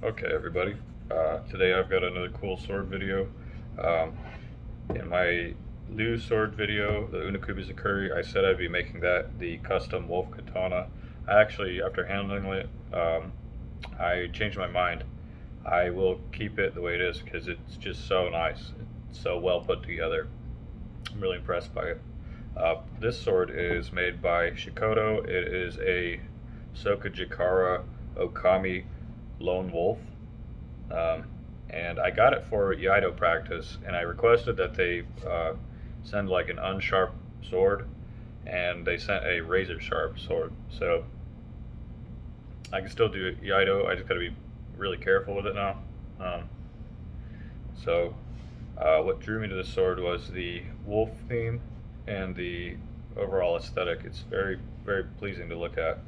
Okay, everybody. Today I've got another cool sword video. Um, in my new sword video, the Unakubi Zakuri, I said I'd be making that the custom wolf katana. I actually, after handling it, I changed my mind. I will keep it the way it is because it's just so nice. It's so well put together. I'm really impressed by it. This sword is made by Shikoto. It is a Sokojikara Okami lone wolf. Um, and I got it for Iaido practice, and I requested that they send like an unsharp sword, and they sent a razor sharp sword. So I can still do Iaido. I just got to be really careful with it now. Um, what drew me to this sword was the wolf theme and the overall aesthetic. It's very, very pleasing to look at.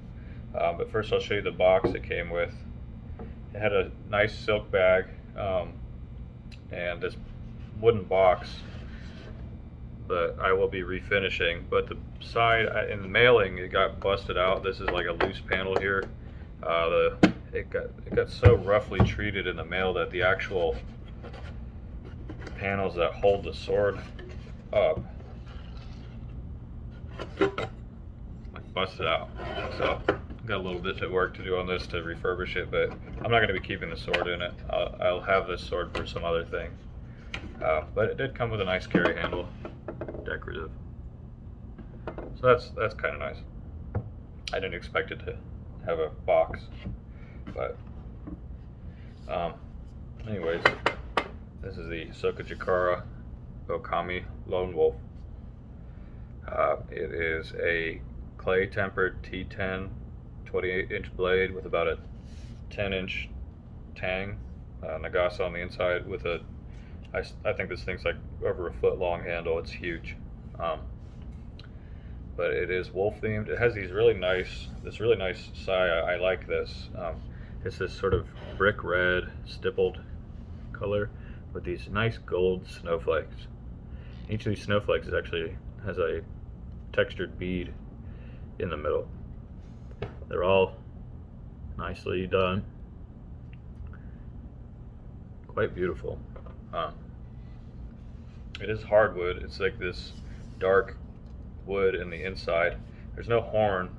But first, I'll show you the box it came with. It had a nice silk bag and this wooden box that I will be refinishing. But the side, in the mailing, it got busted out. This is like a loose panel here. It got so roughly treated in the mail that the actual panels that hold the sword up like busted out. So got a little bit of work to do on this to refurbish it, but I'm not going to be keeping the sword in it. I'll have this sword for some other thing. But it did come with a nice carry handle, decorative. So that's kind of nice. I didn't expect it to have a box, but anyways, this is the Sokojikara Okami Lone Wolf. It is a clay tempered T10 28-inch blade with about a 10-inch tang, Nagasa on the inside with a, I think this thing's like over a foot long handle. It's huge. But it is wolf themed. It has these really nice, saya. I like this. It's this sort of brick red stippled color with these nice gold snowflakes. Each of these snowflakes has a textured bead in the middle. They're all nicely done. Quite beautiful. It is hardwood. It's like this dark wood in the inside. There's no horn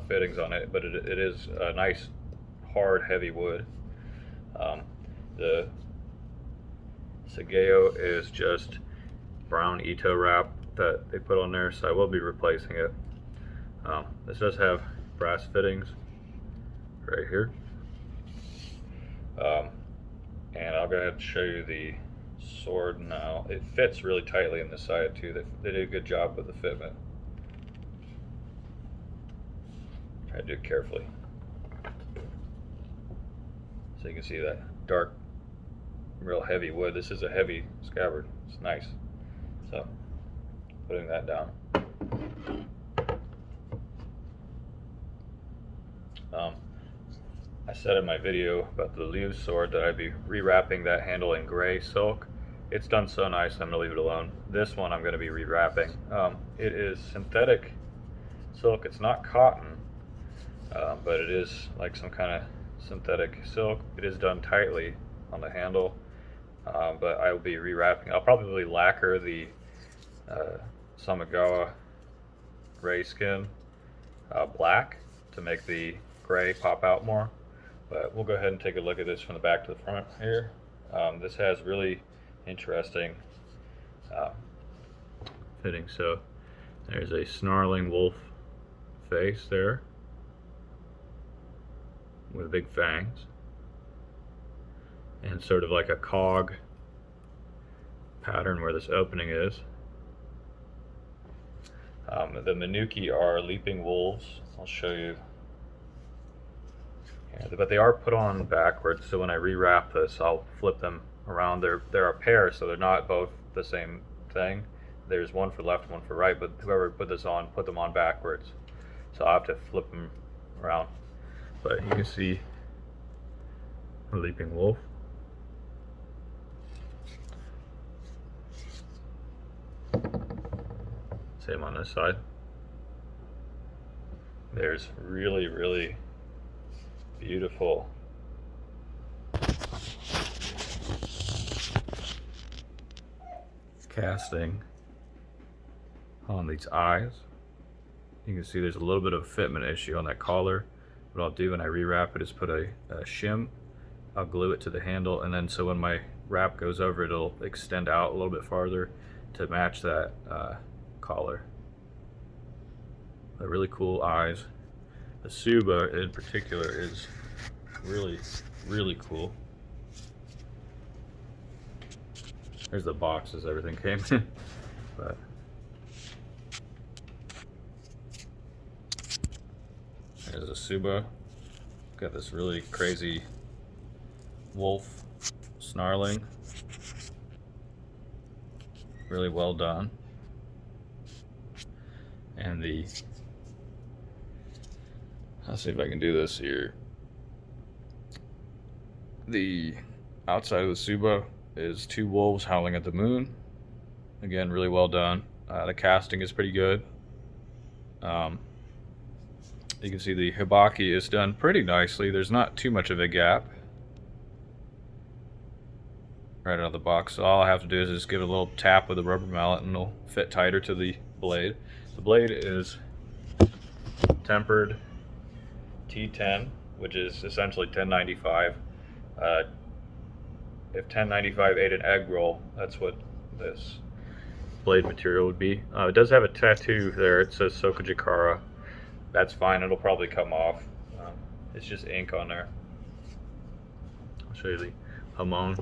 fittings on it, but it is a nice, hard, heavy wood. The Sageo is just brown Ito wrap that they put on there, so I will be replacing it. This does have brass fittings right here. And I'll go ahead and show you the sword now. It fits really tightly in this side too. They did a good job with the fitment. Try to do it carefully. So you can see that dark, real heavy wood. This is a heavy scabbard. It's nice. So, putting that down. I said in my video about the Liu sword that I'd be rewrapping that handle in gray silk. It's done so nice, I'm going to leave it alone. This one I'm going to be rewrapping. It is synthetic silk. It's not cotton, but it is like some kind of synthetic silk. It is done tightly on the handle, but I will be rewrapping. I'll probably lacquer the Samigawa gray skin black to make the gray pop out more. But we'll go ahead and take a look at this from the back to the front here. This has really interesting fitting. So there's a snarling wolf face there with big fangs and sort of like a cog pattern where this opening is. The Minuki are leaping wolves. I'll show you. Yeah, but they are put on backwards, so when I rewrap this, I'll flip them around. They're a pair, so they're not both the same thing. There's one for left, one for right, but whoever put this on, put them on backwards. So I'll have to flip them around. But you can see a leaping wolf. Same on this side. There's really, really beautiful casting on these eyes. You can see there's a little bit of fitment issue on that collar. What I'll do when I rewrap it is put a shim. I'll glue it to the handle, and then so when my wrap goes over, it'll extend out a little bit farther to match that collar. They're really cool eyes. The Tsuba in particular is really cool. There's the boxes everything came in. But there's a Tsuba. Got this really crazy wolf snarling. Really well done. And I'll see if I can do this here. The outside of the Tsuba is two wolves howling at the moon. Again, really well done. The casting is pretty good. You can see the hibaki is done pretty nicely. There's not too much of a gap right out of the box. So all I have to do is just give it a little tap with a rubber mallet and it'll fit tighter to the blade. The blade is tempered T10, which is essentially 1095. If 1095 ate an egg roll, that's what this blade material would be. It does have a tattoo there. It says Sokojikara. That's fine. It'll probably come off. It's just ink on there. I'll show you the hamon.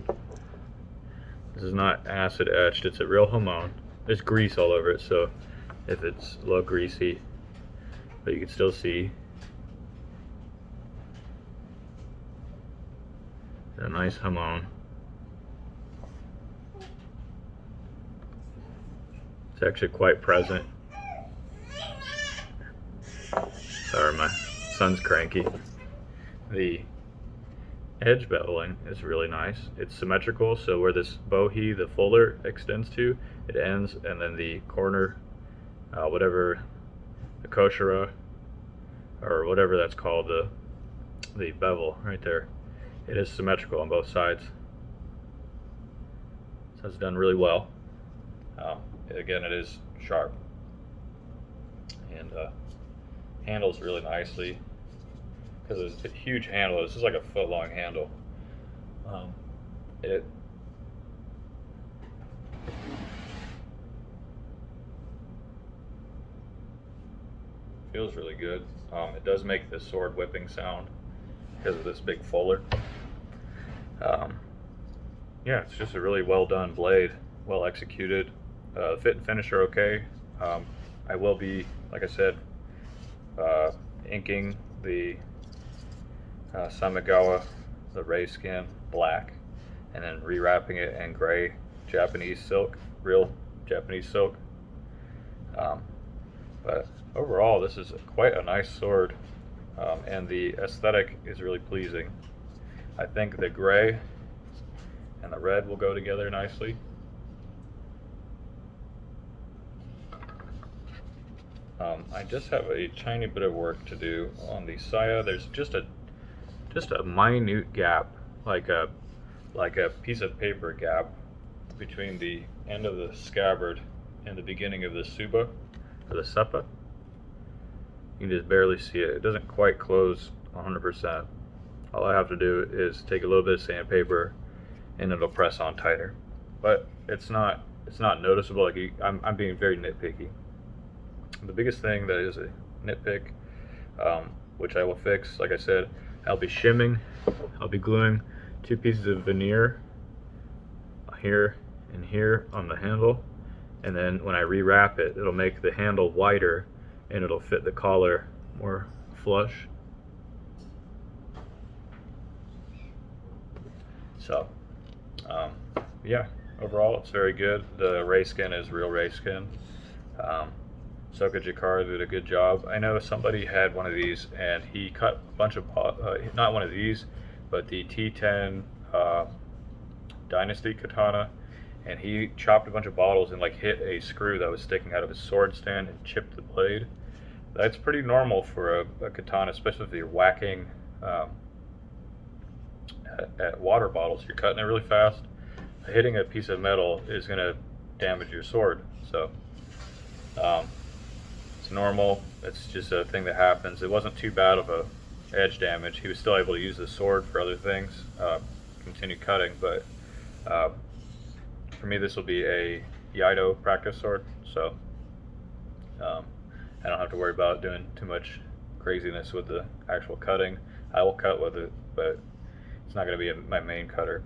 This is not acid etched. It's a real hamon. There's grease all over it, so if it's a little greasy, but you can still see. A nice hamon. It's actually quite present. Sorry, my son's cranky. The edge beveling is really nice. It's symmetrical, so where this bohi, the fuller, extends to, it ends, and then the corner, whatever, the koshira, or whatever that's called, the bevel right there, it is symmetrical on both sides. So it's done really well. Again, it is sharp, and handles really nicely because it's a huge handle. This is like a foot-long handle. It feels really good. It does make this sword whipping sound because of this big fuller. Yeah, it's just a really well done blade, well executed. Fit and finish are okay. I will be, like I said, inking the Samigawa, the ray skin, black, and then rewrapping it in gray Japanese silk, real Japanese silk. But overall, this is quite a nice sword, and the aesthetic is really pleasing. I think the gray and the red will go together nicely. I just have a tiny bit of work to do on the saya. There's just a minute gap, like a piece of paper gap between the end of the scabbard and the beginning of the Tsuba, or the seppa. You can just barely see it. It doesn't quite close 100%. All I have to do is take a little bit of sandpaper and it'll press on tighter. But it's not noticeable. Like I'm being very nitpicky. The biggest thing that is a nitpick, which I will fix, like I said, I'll be shimming, I'll be gluing 2 pieces of veneer here and here on the handle, and then when I rewrap it, it'll make the handle wider and it'll fit the collar more flush. So, yeah, overall it's very good. The ray skin is real ray skin. Sokojikara did a good job. I know somebody had one of these and he cut a bunch of, not one of these, but the T10 Dynasty katana, and he chopped a bunch of bottles and like hit a screw that was sticking out of his sword stand and chipped the blade. That's pretty normal for a katana, especially if you're whacking at water bottles. You're cutting it really fast. Hitting a piece of metal is going to damage your sword. So it's normal. It's just a thing that happens. It wasn't too bad of a edge damage. He was still able to use the sword for other things, continue cutting, but for me this will be a Iaido practice sword, so I don't have to worry about doing too much craziness with the actual cutting. I will cut with it, but it's not going to be my main cutter.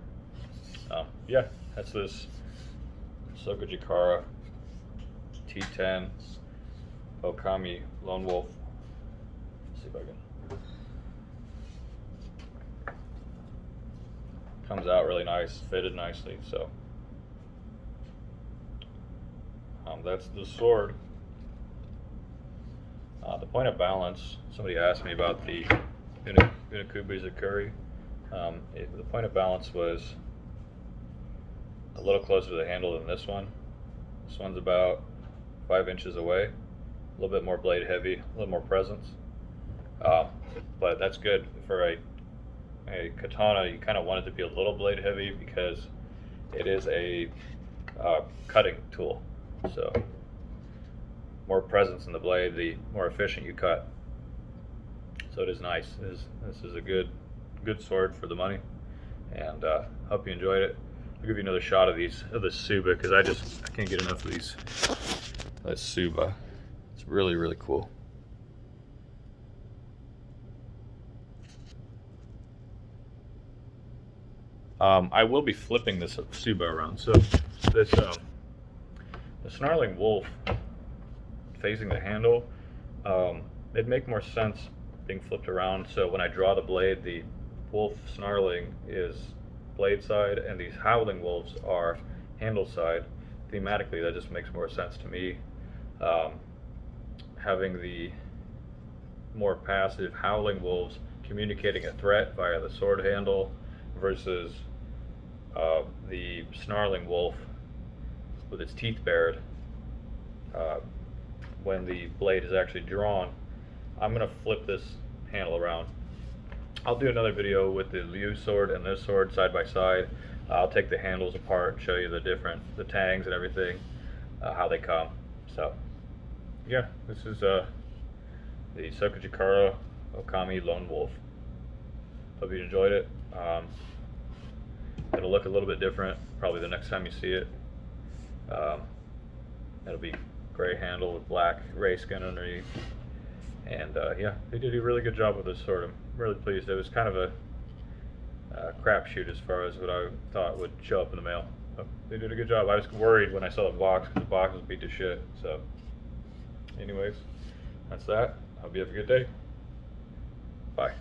Yeah, that's this Sokojikara T10 Okami Lone Wolf. Let's see if I can. Comes out really nice, fitted nicely. So that's the sword. The point of balance. Somebody asked me about the Unakubizakuri. The point of balance was a little closer to the handle than this one. This one's about 5 inches away. A little bit more blade heavy, a little more presence. But that's good for a katana. You kind of want it to be a little blade heavy because it is a cutting tool. So more presence in the blade, the more efficient you cut. So it is nice. This is a good sword for the money, and hope you enjoyed it. I'll give you another shot of this Tsuba because I can't get enough of these. That Tsuba, it's really cool. I will be flipping this Tsuba around. So this the snarling wolf facing the handle, it'd make more sense being flipped around. So when I draw the blade, the wolf snarling is blade side and these howling wolves are handle side. Thematically, that just makes more sense to me. Having the more passive howling wolves communicating a threat via the sword handle versus the snarling wolf with its teeth bared when the blade is actually drawn. I'm going to flip this handle around. I'll do another video with the Liu sword and this sword side by side. I'll take the handles apart and show you the tangs and everything, how they come. So yeah, this is the Sokojikara Okami Lone Wolf. Hope you enjoyed it. It'll look a little bit different probably the next time you see it. It'll be gray handle with black ray skin underneath. And yeah, they did a really good job with this sword. I'm really pleased. It was kind of a crapshoot as far as what I thought would show up in the mail. So they did a good job. I was worried when I saw the box because the box was beat to shit. So anyways, that's that. Hope you have a good day. Bye.